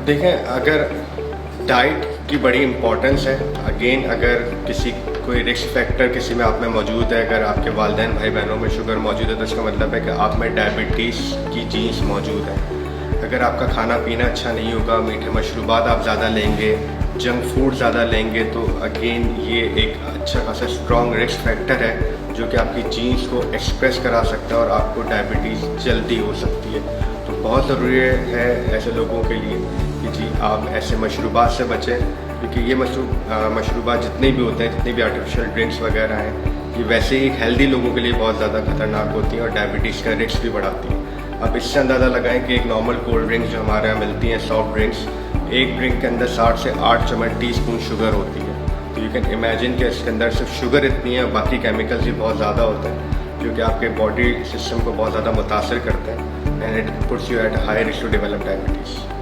देखें, अगर डाइट की बड़ी इम्पोर्टेंस है, अगेन अगर किसी कोई रिस्क फैक्टर किसी में आप में मौजूद है, अगर आपके वालिदैन भाई बहनों में शुगर मौजूद है तो इसका मतलब है कि आप में डायबिटीज़ की जीन्स मौजूद है। अगर आपका खाना पीना अच्छा नहीं होगा, मीठे मशरूबात आप ज़्यादा लेंगे, जंक फूड ज़्यादा लेंगे, तो अगेन ये एक अच्छा खासा स्ट्रॉन्ग रिस्क फैक्टर है जो कि आपकी जीन्स को एक्सप्रेस करा सकता है और आपको डायबिटीज़ जल्दी हो सकती है। तो बहुत ज़रूरी है ऐसे लोगों के लिए कि जी आप ऐसे मशरूबात से बचें, क्योंकि ये मशरूबात जितने भी होते हैं, जितने भी आर्टिफिशियल ड्रिंक्स वगैरह हैं, ये वैसे ही हेल्दी लोगों के लिए बहुत ज़्यादा खतरनाक होती हैं और डायबिटीज़ का रिस्क भी बढ़ाती हैं। आप इससे अंदाज़ा लगाएं कि एक नॉर्मल कोल्ड ड्रिंक्स जो हमारे यहाँ मिलती हैं, सॉफ्ट ड्रिंक्स, एक ड्रिंक के अंदर 7 से 8 चम्मच टीस्पून शुगर होती है। तो यू कैन इमेजिन कि इसके अंदर सिर्फ शुगर इतनी है, बाकी केमिकल्स भी बहुत ज़्यादा होते हैं जो कि आपके बॉडी सिस्टम को बहुत ज़्यादा मुतासर करते हैं, and it puts you at high risk to develop diabetes.